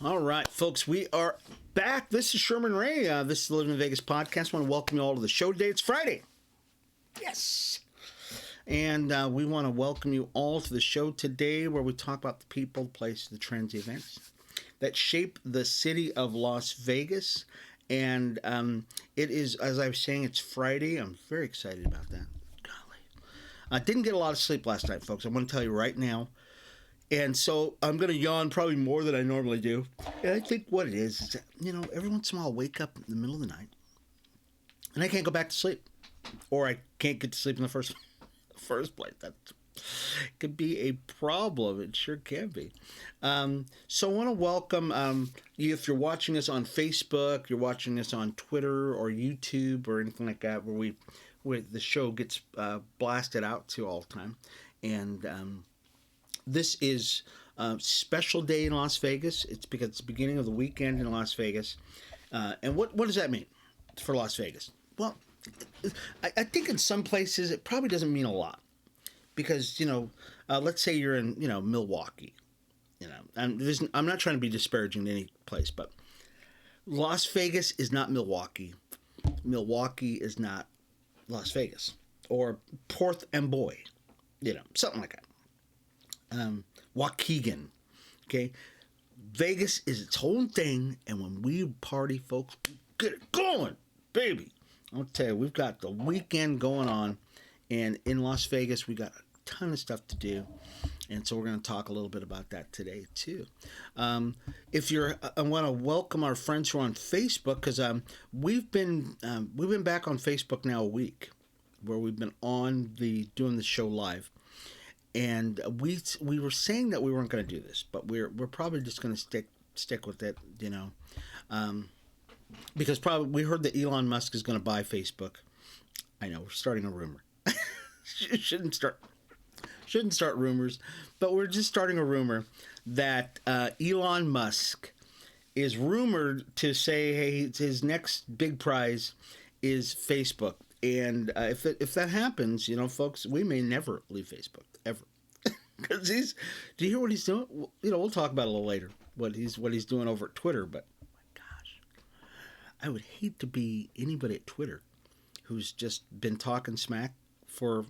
All right, folks, we are back. This is Sherman Ray. This is the Livin in Vegas podcast. I want to welcome you all to the show today. It's Friday. Yes. And we want to welcome you all to the show today where we talk about the people, the places, the trends, the events that shape the city of Las Vegas. And it is, as I was saying, it's Friday. I'm very excited about that. Golly. I didn't get a lot of sleep last night, folks. I'm going to tell you right now. And so I'm going to yawn probably more than I normally do. And I think what it is that, every once in a while I'll wake up in the middle of the night and I can't go back to sleep. Or I can't get to sleep in the first place. That could be a problem. It sure can be. So I want to welcome you if you're watching us on Facebook, you're watching us on Twitter or YouTube or anything like that where the show gets blasted out to all the time. And this is a special day in Las Vegas. It's because it's the beginning of the weekend in Las Vegas. And what does that mean for Las Vegas? Well, I think in some places it probably doesn't mean a lot. Because, let's say you're in, Milwaukee. I'm not trying to be disparaging to any place, but Las Vegas is not Milwaukee. Milwaukee is not Las Vegas. Or Porth and Boy. Something like that. Waukegan. Okay? Vegas is its own thing, and when we party, folks, we get it going, baby. I'll tell you, we've got the weekend going on, and in Las Vegas, we got a ton of stuff to do, and so we're going to talk a little bit about that today, too. I want to welcome our friends who are on Facebook, because we've been back on Facebook now a week, where we've been doing the show live. And we were saying that we weren't going to do this, but we're probably just going to stick with it, because probably we heard that Elon Musk is going to buy Facebook. I know we're starting a rumor. shouldn't start rumors, but we're just starting a rumor that Elon Musk is rumored to say, hey, his next big prize is Facebook. And if that happens, folks, we may never leave Facebook, ever. Because do you hear what he's doing? We'll talk about it a little later, what he's doing over at Twitter. But, oh my gosh, I would hate to be anybody at Twitter who's just been talking smack for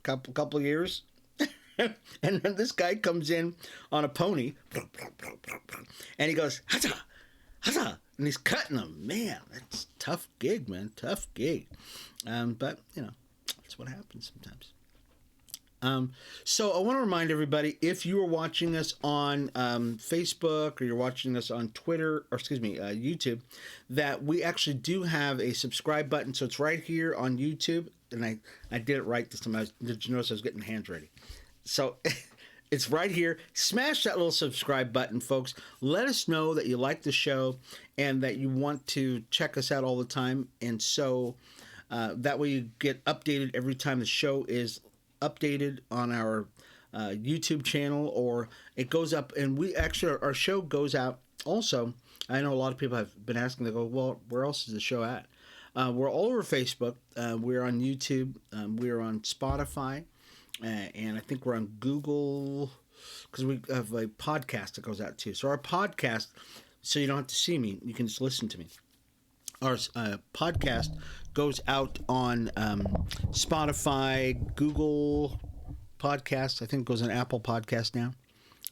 a couple of years. And then this guy comes in on a pony, and he goes, "Huzzah! Huzzah!" And he's cutting them. Man, that's a tough gig, man. Tough gig. But, that's what happens sometimes. So I want to remind everybody, if you are watching us on Facebook or you're watching us on Twitter, or YouTube, that we actually do have a subscribe button. So it's right here on YouTube. And I did it right this time. Did you notice I was getting hands ready? So it's right here. Smash that little subscribe button, folks. Let us know that you like the show and that you want to check us out all the time. And so that way you get updated every time the show is updated on our YouTube channel, or it goes up. And our show goes out also. I know a lot of people have been asking, they go, well, where else is the show at? We're all over Facebook. We're on YouTube. We're on Spotify. And I think we're on Google, because we have a podcast that goes out too. So our podcast, so you don't have to see me, you can just listen to me. Our podcast goes out on Spotify, Google Podcasts. I think it goes on Apple Podcasts now,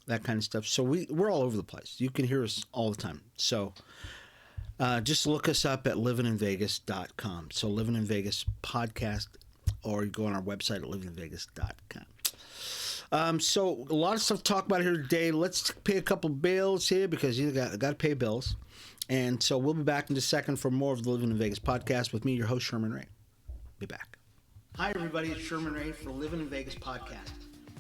that kind of stuff. So we're all over the place. You can hear us all the time. So just look us up at livininvegas.com. So Livin in Vegas podcast, or you go on our website at livininvegas.com. So a lot of stuff to talk about here today. Let's pay a couple bills here, because you got to pay bills. And so we'll be back in just a second for more of the Livin in Vegas podcast with me, your host, Sherman Ray. Be back. Hi, everybody. It's Sherman Ray for Livin in Vegas podcast.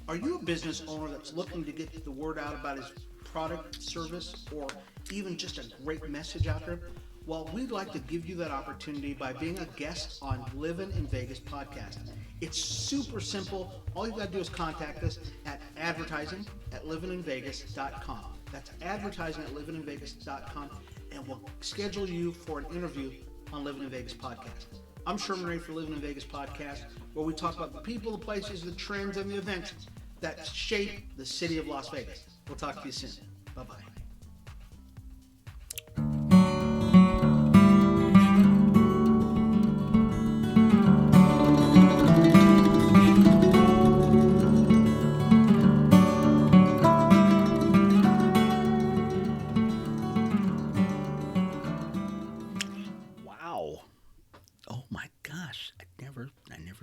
Are you a business owner that's looking to get the word out about his product, service, or even just a great message out there? Well, we'd like to give you that opportunity by being a guest on Livin in Vegas podcast. It's super simple. All you got to do is contact us at advertising@livininvegas.com. That's advertising@livininvegas.com, and we'll schedule you for an interview on Livin in Vegas podcast. I'm Sherman Ray for Livin in Vegas podcast, where we talk about the people, the places, the trends, and the events that shape the city of Las Vegas. We'll talk to you soon. Bye-bye.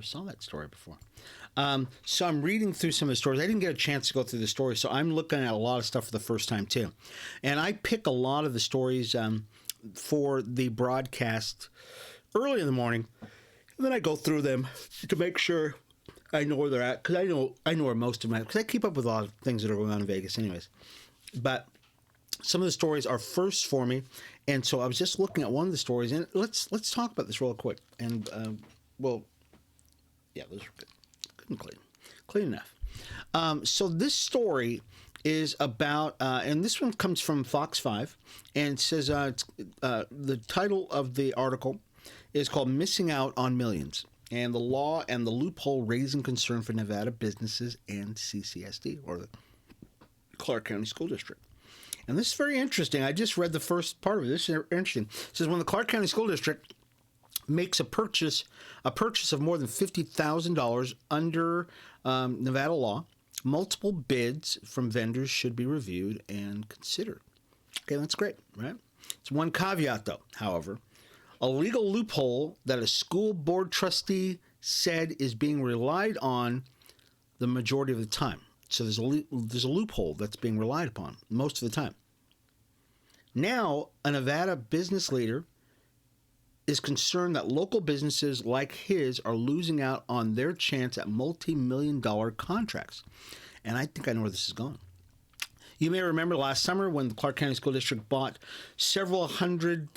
saw that story before. So I'm reading through some of the stories. I didn't get a chance to go through the stories, so I'm looking at a lot of stuff for the first time too. And I pick a lot of the stories for the broadcast early in the morning, and then I go through them to make sure I know where they're at, because I know where most of them are, because I keep up with a lot of things that are going on in Vegas anyways. But some of the stories are first for me, and so I was just looking at one of the stories, and let's talk about this real quick. And yeah, those are good. Good and clean enough. So this story is about, and this one comes from Fox 5, and it says the title of the article is called "Missing Out on Millions," and the law and the loophole raising concern for Nevada businesses and CCSD, or the Clark County School District. And this is very interesting. I just read the first part of it. This is interesting. It says when the Clark County School District makes a purchase of more than $50,000 under Nevada law, multiple bids from vendors should be reviewed and considered. Okay, that's great, right? It's one caveat, though, however. A legal loophole that a school board trustee said is being relied on the majority of the time. So there's a loophole that's being relied upon most of the time. Now, a Nevada business leader is concerned that local businesses like his are losing out on their chance at multi-million-dollar contracts. And I think I know where this is going. You may remember last summer when the Clark County School District bought several hundred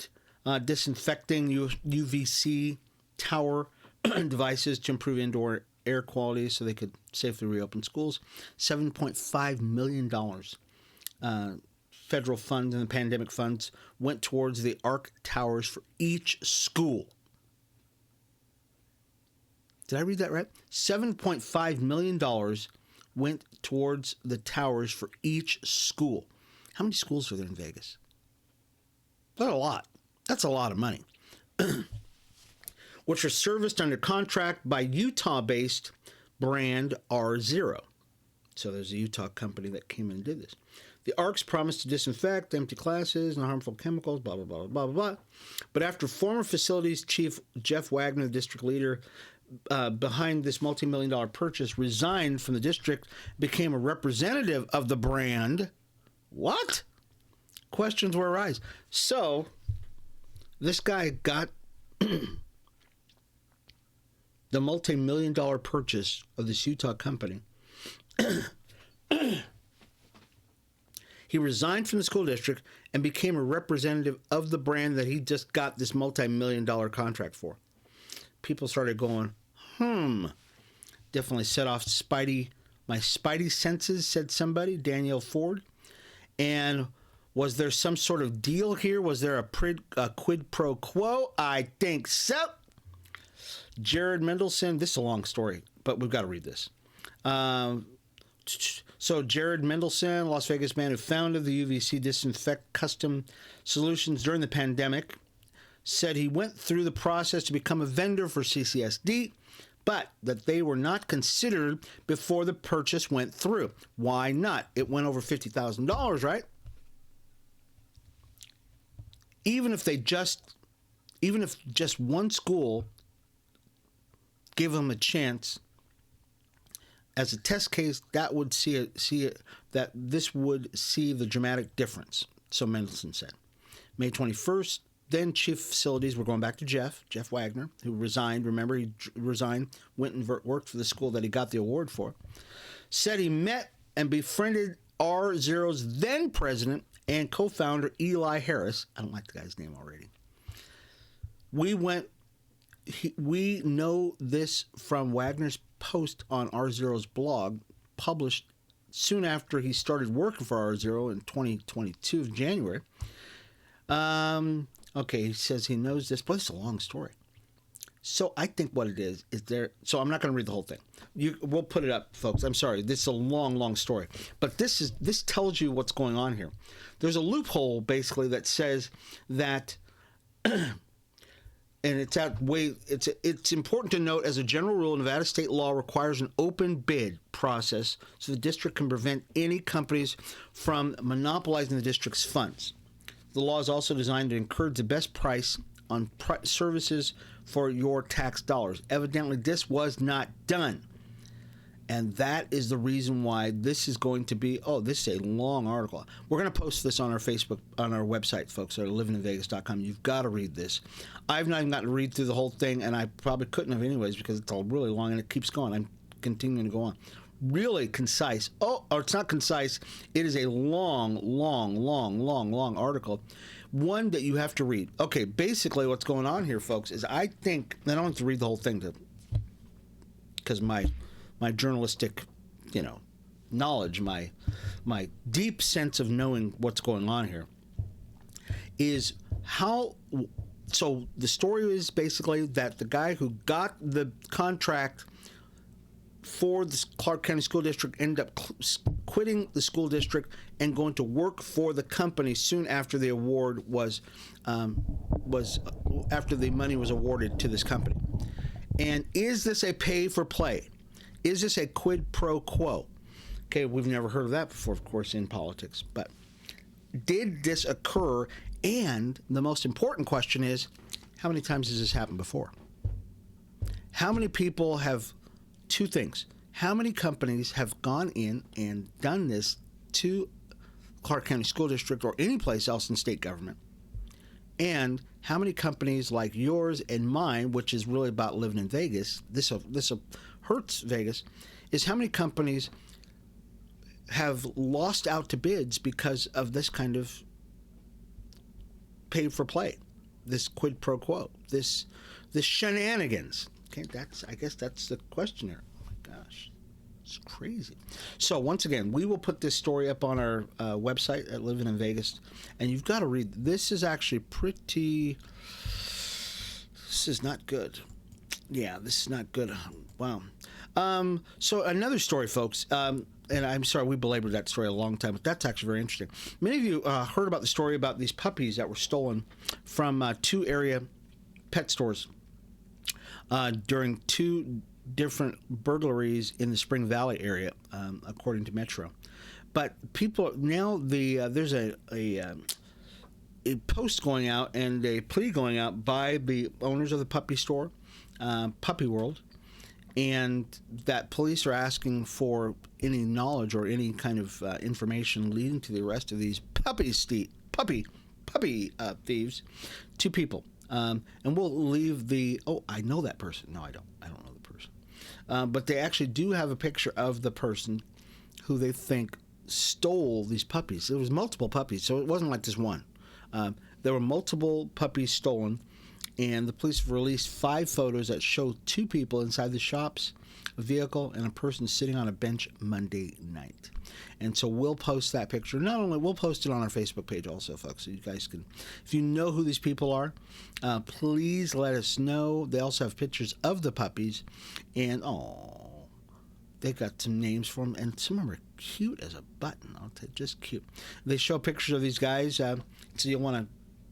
disinfecting UVC tower devices to improve indoor air quality so they could safely reopen schools. $7.5 million federal funds and the pandemic funds went towards the ARC towers for each school. Did I read that right? $7.5 million went towards the towers for each school. How many schools are there in Vegas? That's a lot. That's a lot of money. Which are serviced under contract by Utah-based brand R0. So there's a Utah company that came in and did this. The ARCs promised to disinfect empty classes and harmful chemicals, blah, blah, blah, blah, blah, blah. But after former facilities chief Jeff Wagner, the district leader behind this multi-million-dollar purchase, resigned from the district, became a representative of the brand. What? Questions will arise. So this guy got the multi-million-dollar purchase of this Utah company. He resigned from the school district and became a representative of the brand that he just got this multi-million-dollar contract for. People started going, definitely set off my spidey senses, said somebody, Danielle Ford. And was there some sort of deal here? Was there a quid pro quo? I think so. Jared Mendelson, this is a long story, but we've got to read this. So Jared Mendelson, Las Vegas man who founded the UVC Disinfect Custom Solutions during the pandemic, said he went through the process to become a vendor for CCSD, but that they were not considered before the purchase went through. Why not? It went over $50,000, right? Even if just one school gave them a chance as a test case, that would that this would see the dramatic difference, so Mendelson said. May 21st, then chief facilities, we're going back to Jeff Wagner, who resigned. Remember, he resigned, went and worked for the school that he got the award for, said he met and befriended R0's then president and co-founder Eli Harris. I don't like the guy's name already. We know this from Wagner's post on R0's blog, published soon after he started working for R0 in 2022, January. Okay, he says he knows this, but it's a long story. So I think what it is there. So I'm not going to read the whole thing. We'll put it up, folks. I'm sorry. This is a long, long story. But this tells you what's going on here. There's a loophole, basically, that says that... And it's important to note, as a general rule, Nevada state law requires an open bid process so the district can prevent any companies from monopolizing the district's funds. The law is also designed to encourage the best price on services for your tax dollars. Evidently, this was not done. And that is the reason why this is going to be, this is a long article. We're going to post this on our Facebook, on our website, folks, at livininvegas.com. You've got to read this. I've not even gotten to read through the whole thing, and I probably couldn't have anyways because it's all really long, and it keeps going. I'm continuing to go on. Really concise. Or it's not concise. It is a long article. One that you have to read. Okay, basically what's going on here, folks, is I think, I don't have to read the whole thing because my journalistic, knowledge, my deep sense of knowing what's going on here is how. So the story is basically that the guy who got the contract for the Clark County School District ended up quitting the school district and going to work for the company soon after the award was after the money was awarded to this company. And is this a pay for play? Is this a quid pro quo? Okay, we've never heard of that before, of course, in politics. But did this occur? And the most important question is, how many times has this happened before? How many people have, two things, how many companies have gone in and done this to Clark County School District or any place else in state government? And how many companies like yours and mine, which is really about living in Vegas, this hurts Vegas, is how many companies have lost out to bids because of this kind of pay for play, this quid pro quo, this shenanigans. Okay, I guess that's the question here. Oh my gosh, it's crazy. So once again, we will put this story up on our website at Livin in Vegas, and you've got to read. This is actually pretty. This is not good. Yeah, this is not good. Wow. So another story, folks, and I'm sorry we belabored that story a long time, but that's actually very interesting. Many of you heard about the story about these puppies that were stolen from two area pet stores during two different burglaries in the Spring Valley area, according to Metro. But people now there's a post going out and a plea going out by the owners of the puppy store, Puppy World, and that police are asking for any knowledge or any kind of information leading to the arrest of these puppy thieves, two people. And we'll leave I know that person. No, I don't. I don't know the person. But they actually do have a picture of the person who they think stole these puppies. There was multiple puppies, so it wasn't like just one. There were multiple puppies stolen, and the police have released 5 photos that show 2 people inside the shops, a vehicle, and a person sitting on a bench Monday night. And so we'll post that picture. Not only, we'll post it on our Facebook page also, folks, so you guys can, if you know who these people are, please let us know. They also have pictures of the puppies, and they got some names for them, and some of them are cute as a button. I'll tell you, just cute. They show pictures of these guys, so you'll want to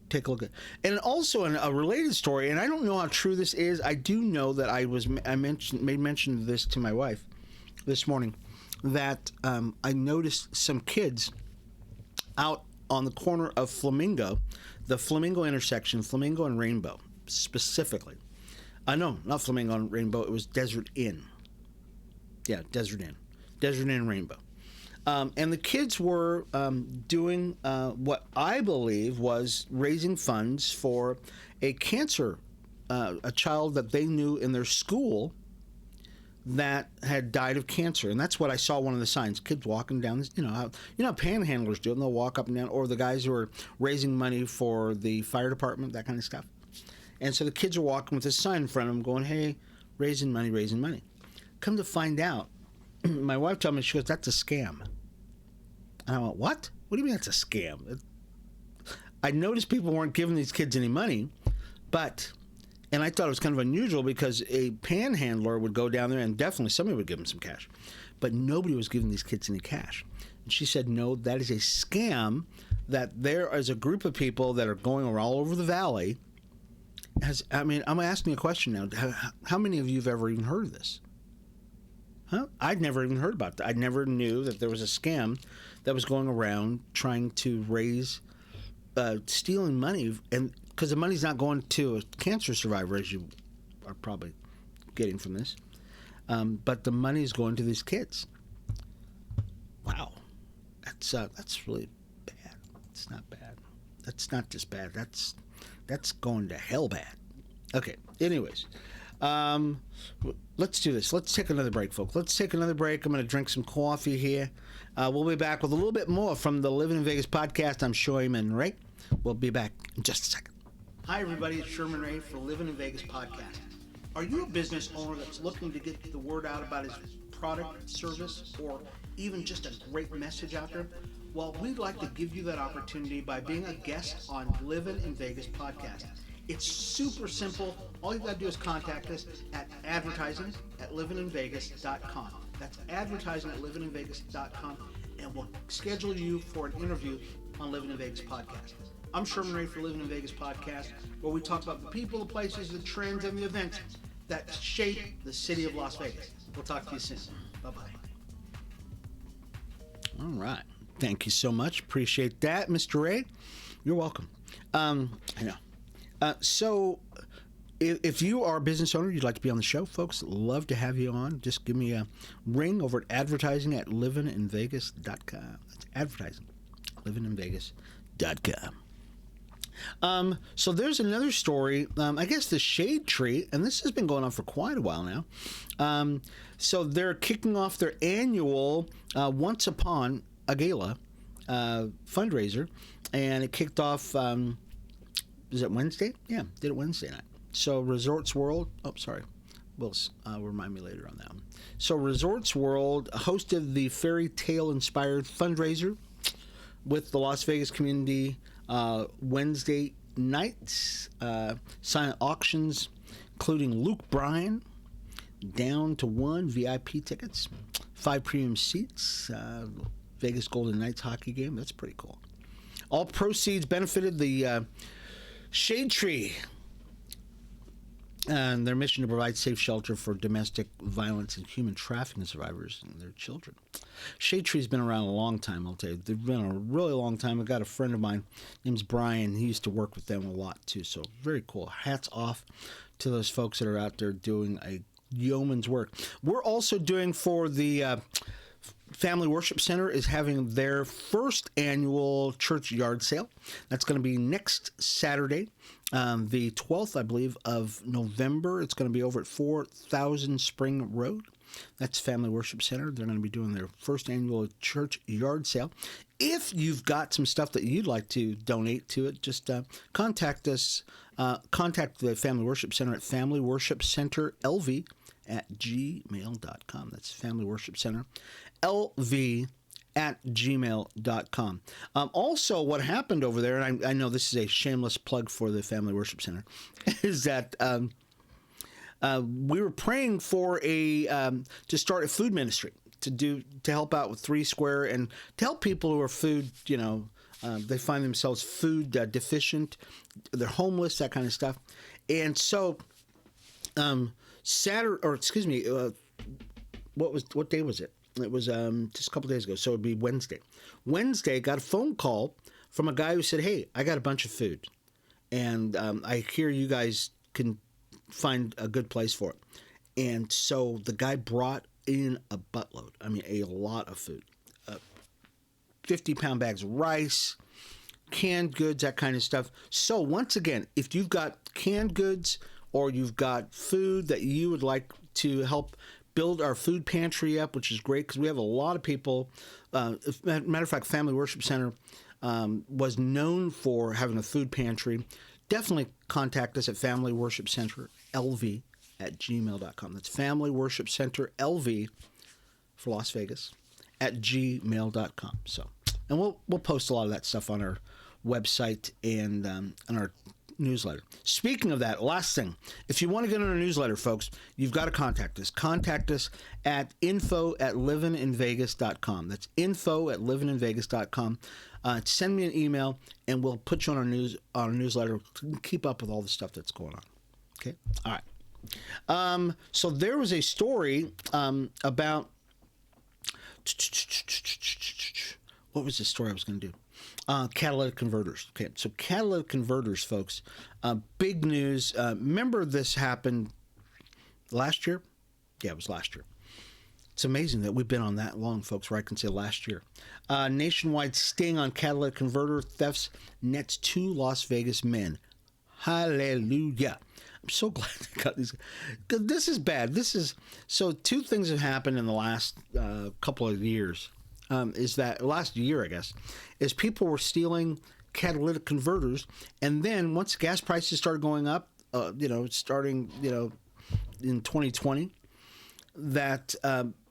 take a look at. And also in a related story, and I don't know how true this is. I do know that I made mention of this to my wife this morning, that I noticed some kids out on the corner of Flamingo, the Flamingo intersection, Flamingo and Rainbow specifically. No, not Flamingo and Rainbow. It was Desert Inn. Yeah, Desert Inn Rainbow. And the kids were doing what I believe was raising funds for a cancer, a child that they knew in their school that had died of cancer. And that's what I saw, one of the signs. Kids walking down, how panhandlers do it, and they'll walk up and down, or the guys who are raising money for the fire department, that kind of stuff. And so the kids are walking with a sign in front of them going, hey, raising money, raising money. Come to find out, my wife told me, she goes, that's a scam. And I went, what? What do you mean that's a scam? I noticed people weren't giving these kids any money, and I thought it was kind of unusual because a panhandler would go down there and definitely somebody would give them some cash, but nobody was giving these kids any cash. And she said, no, that is a scam, that there is a group of people that are going all over the valley. I'm asking a question now. How many of you have ever even heard of this? Huh? I'd never even heard about that. I never knew that there was a scam that was going around trying to raise stealing money, and because the money's not going to a cancer survivor, as you are probably getting from this, but the money is going to these kids. Wow, that's really bad. It's not bad. That's not just bad. That's going to hell bad. Okay. Anyways, let's do this. Let's take another break, folks. Let's take another break. I'm going to drink some coffee here. We'll be back with a little bit more from the Livin in Vegas podcast. I'm Sherman Ray. We'll be back in just a second. Hi, everybody. It's Sherman Ray for Livin in Vegas podcast. Are you a business owner that's looking to get the word out about his product, service, or even just a great message out there? Well, we'd like to give you that opportunity by being a guest on Livin in Vegas podcast. It's super simple. All you got to do is contact us at advertising@livininvegas.com. That's advertising@livininvegas.com, and we'll schedule you for an interview on Livin in Vegas podcast. I'm Sherman Ray for Livin in Vegas podcast, where we talk about the people, the places, the trends, and the events that shape the city of Las Vegas. We'll talk to you soon. Bye-bye. All right. Thank you so much. Appreciate that, Mr. Ray. You're welcome. I know. So if you are a business owner, you'd like to be on the show, folks, love to have you on. Just give me a ring over at advertising@livininvegas.com. That's advertising@livininvegas.com. So there's another story, I guess the Shade Tree, and this has been going on for quite a while now. So they're kicking off their annual Once Upon a Gala fundraiser, and it kicked off, is it Wednesday? Yeah, did it Wednesday night. So Resorts World, will remind me later on that one. So Resorts World hosted the fairy tale inspired fundraiser with the Las Vegas community Wednesday nights, silent auctions, including Luke Bryan, down to 1 VIP tickets, 5 premium seats, Vegas Golden Knights hockey game. That's pretty cool. All proceeds benefited the Shade Tree and their mission to provide safe shelter for domestic violence and human trafficking survivors and their children. Shade Tree's been around a long time, I'll tell you. They've been a really long time. I've got a friend of mine, name's Brian. He used to work with them a lot, too. So very cool. Hats off to those folks that are out there doing a yeoman's work. We're also doing for the Family Worship Center is having their first annual church yard sale. That's going to be next Saturday, the 12th, I believe, of November. It's going to be over at 4000 Spring Road. That's Family Worship Center. They're going to be doing their first annual church yard sale. If you've got some stuff that you'd like to donate to it, just contact us. Contact the Family Worship Center at familyworshipcenterlv@gmail.com. That's Family Worship Center lv@gmail.com. Also, what happened over there, and I know this is a shameless plug for the Family Worship Center, is that we were praying for to start a food ministry to help out with 3 Square and to help people who are food, they find themselves food deficient, they're homeless, that kind of stuff. And so what day was it? It was just a couple days ago, so it'd be Wednesday. Wednesday, got a phone call from a guy who said, "Hey, I got a bunch of food, and I hear you guys can find a good place for it." And so the guy brought in a buttload. I mean, a lot of food. 50-pound bags of rice, canned goods, that kind of stuff. So once again, if you've got canned goods or you've got food that you would like to help build our food pantry up, which is great because we have a lot of people. Matter of fact, Family Worship Center was known for having a food pantry. Definitely contact us at familyworshipcenterlv@gmail.com. That's familyworshipcenterlv for Las Vegas @gmail.com. So, and we'll post a lot of that stuff on our website and on our newsletter. Speaking of that, last thing, if you want to get on our newsletter, folks, you've got to contact us. Contact us at info@livininvegas.com. That's info@livininvegas.com. Send me an email, and we'll put you on our newsletter to keep up with all the stuff that's going on. Okay? All right. So there was a story about... What was the story I was going to do? Catalytic converters. Okay, so catalytic converters, folks. Big news. Remember this happened last year? Yeah, it was last year. It's amazing that we've been on that long, folks, where I can say last year. Nationwide sting on catalytic converter thefts nets 2 Las Vegas men. Hallelujah. I'm so glad they got these. This is bad. So 2 things have happened in the last couple of years. Is that last year, I guess, is people were stealing catalytic converters. And then once gas prices started going up, starting, in 2020, that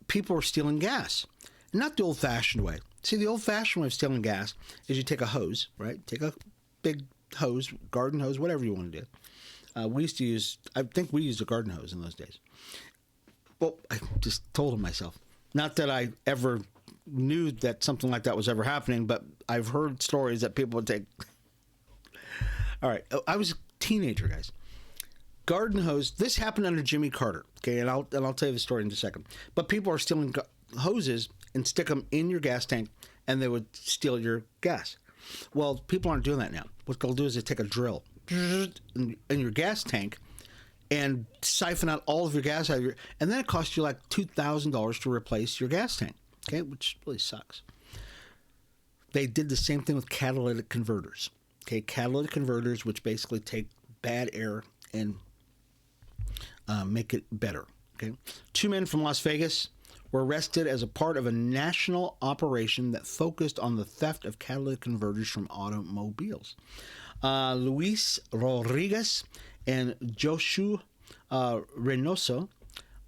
people were stealing gas. Not the old-fashioned way. See, the old-fashioned way of stealing gas is you take a hose, right? Take a big hose, garden hose, whatever you want to do. I think we used a garden hose in those days. Well, I just told him myself. Not that I ever knew that something like that was ever happening, but I've heard stories that people would take. All right. I was a teenager, guys. Garden hose. This happened under Jimmy Carter. Okay. And I'll tell you the story in a second. But people are stealing hoses and stick them in your gas tank, and they would steal your gas. Well, people aren't doing that now. What they'll do is they take a drill in your gas tank and siphon out all of your gas out of and then it costs you like $2,000 to replace your gas tank. Okay, which really sucks. They did the same thing with catalytic converters. Okay, catalytic converters, which basically take bad air and make it better. Okay, 2 men from Las Vegas were arrested as a part of a national operation that focused on the theft of catalytic converters from automobiles. Luis Rodriguez and Joshua Reynoso,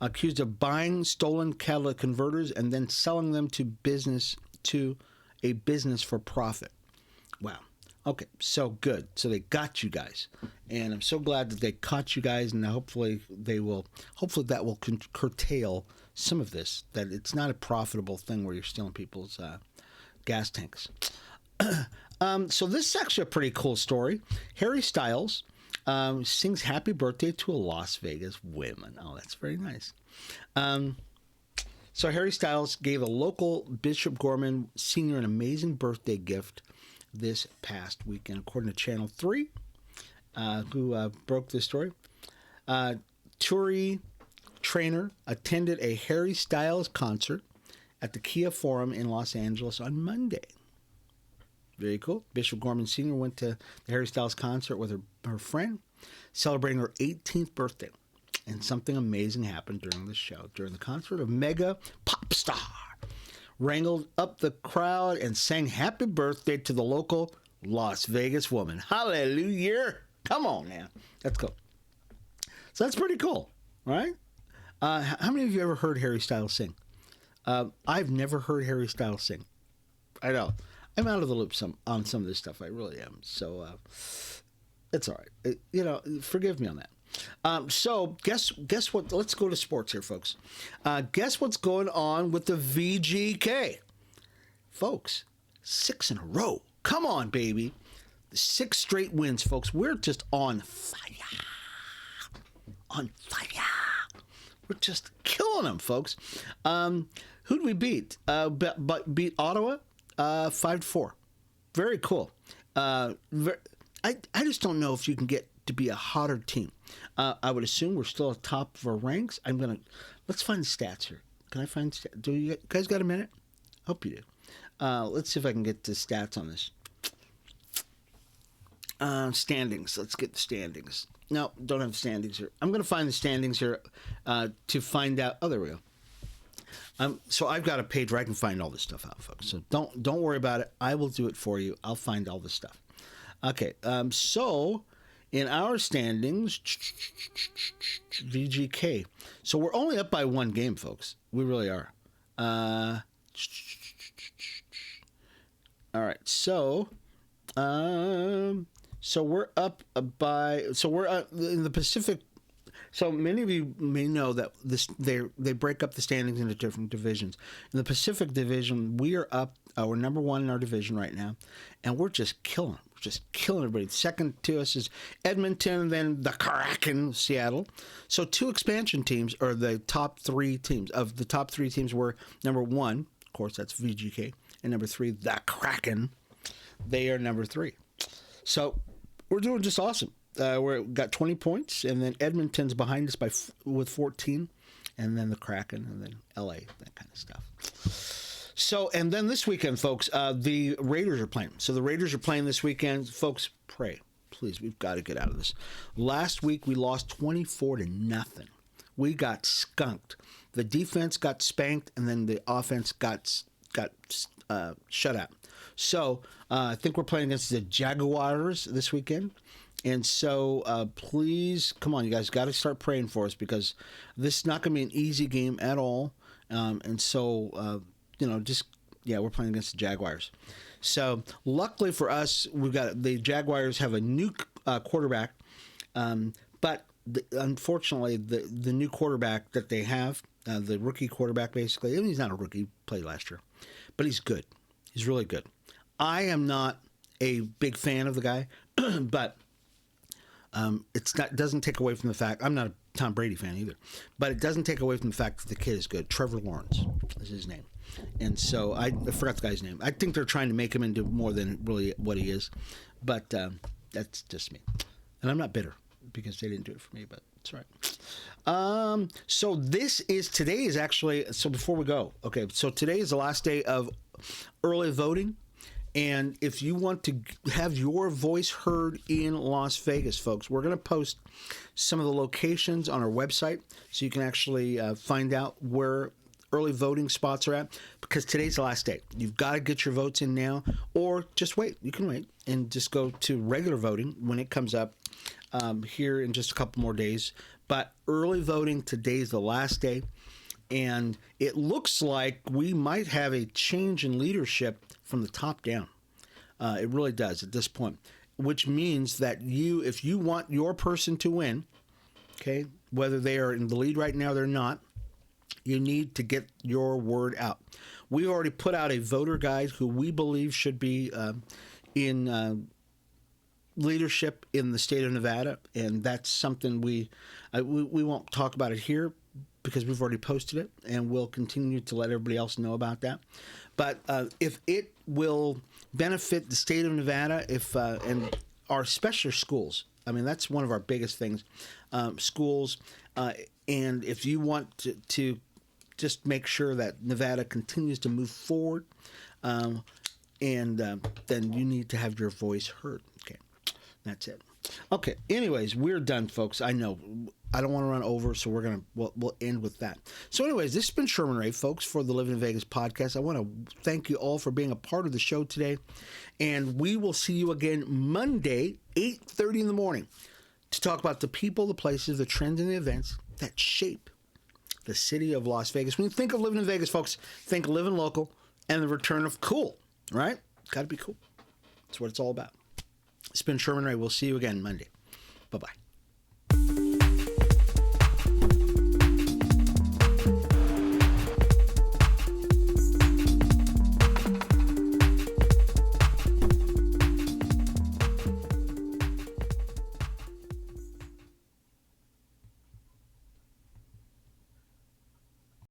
accused of buying stolen catalytic converters and then selling them to a business for profit. Wow. Okay, so good. So they got you guys, and I'm so glad that they caught you guys, and hopefully that will curtail some of this. That it's not a profitable thing where you're stealing people's gas tanks. So this is actually a pretty cool story. Harry Styles sings happy birthday to a Las Vegas woman. Oh, that's very nice. So Harry Styles gave a local Bishop Gorman Sr. an amazing birthday gift this past weekend, according to Channel 3, who broke this story. Turi Trainer attended a Harry Styles concert at the Kia Forum in Los Angeles on Monday. Very cool. Bishop Gorman Sr. went to the Harry Styles concert with her friend, celebrating her 18th birthday. And something amazing happened during the show. During the concert, a mega pop star wrangled up the crowd and sang happy birthday to the local Las Vegas woman. Hallelujah. Come on now. Let's go. So that's pretty cool, right? How many of you ever heard Harry Styles sing? I've never heard Harry Styles sing. I know. I'm out of the loop on some of this stuff. I really am. So it's all right. Forgive me on that. So guess what? Let's go to sports here, folks. Guess what's going on with the VGK? Folks, 6 in a row. Come on, baby. 6 straight wins, folks. We're just on fire. On fire. We're just killing them, folks. Who'd we beat? Beat Ottawa 5-4. Very cool. I just don't know if you can get to be a hotter team. I would assume we're still at top of our ranks. Let's find the stats here. Can I find do you guys got a minute? Hope you do. Let's see if I can get the stats on this. Standings. Let's get the standings. No, don't have the standings here. I'm going to find the standings here to find out. Oh, there we go. So I've got a page where I can find all this stuff out, folks. So don't worry about it. I will do it for you. I'll find all this stuff. Okay. So in our standings, VGK. So we're only up by 1 game, folks. We really are. All right. So we're up by. So we're in the Pacific. So many of you may know that they break up the standings into different divisions. In the Pacific Division, we are up. We're number 1 in our division right now, and we're just killing. We're just killing everybody. Second to us is Edmonton, then the Kraken, Seattle. So 2 expansion teams are the top 3 teams. Of the top 3 teams, were number 1, of course, that's VGK, and number 3, the Kraken. They are number 3. So we're doing just awesome. We've got 20 points, and then Edmonton's behind us with 14, and then the Kraken, and then LA, that kind of stuff. So, and then this weekend, folks, the Raiders are playing. So the Raiders are playing this weekend. Folks, pray. Please, we've got to get out of this. Last week, we lost 24-0. We got skunked. The defense got spanked, and then the offense got shut out. So I think we're playing against the Jaguars this weekend. And so please, come on, you guys got to start praying for us, because this is not going to be an easy game at all. And so, we're playing against the Jaguars. So luckily for us, the Jaguars have a new quarterback. But unfortunately, the new quarterback that they have, the rookie quarterback, basically, he's not a rookie, he played last year, but he's good. He's really good. I am not a big fan of the guy, but doesn't take away from the fact, I'm not a Tom Brady fan either, but it doesn't take away from the fact that the kid is good. Trevor Lawrence is his name. And so I forgot the guy's name. I think they're trying to make him into more than really what he is, but that's just me. And I'm not bitter because they didn't do it for me, but it's all right. So today is actually, so before we go, okay, so today is the last day of early voting. And if you want to have your voice heard in Las Vegas, folks, we're going to post some of the locations on our website so you can actually find out where early voting spots are at, because today's the last day. You've got to get your votes in now, or just wait. You can wait and just go to regular voting when it comes up here in just a couple more days. But early voting, today's the last day. And it looks like we might have a change in leadership from the top down. It really does at this point, which means that if you want your person to win, okay, whether they are in the lead right now or not, you need to get your word out. We've already put out a voter guide who we believe should be in leadership in the state of Nevada, and that's something we won't talk about it here, because we've already posted it, and we'll continue to let everybody else know about that. But if it will benefit the state of Nevada, and our special schools, I mean, that's one of our biggest things, schools, and if you want to just make sure that Nevada continues to move forward, then you need to have your voice heard. Okay, that's it. Okay, anyways, we're done, folks. I know I don't want to run over, so we'll end with that. So anyways, this has been Sherman Ray, folks, for the Livin in Vegas podcast. I want to thank you all for being a part of the show today, and we will see you again Monday, 8:30 in the morning, to talk about the people, the places, the trends, and the events that shape the city of Las Vegas. When you think of living in Vegas, folks, think living local and the return of cool, right? Got to be cool. That's what it's all about. It's been Sherman Ray. We'll see you again Monday. Bye-bye.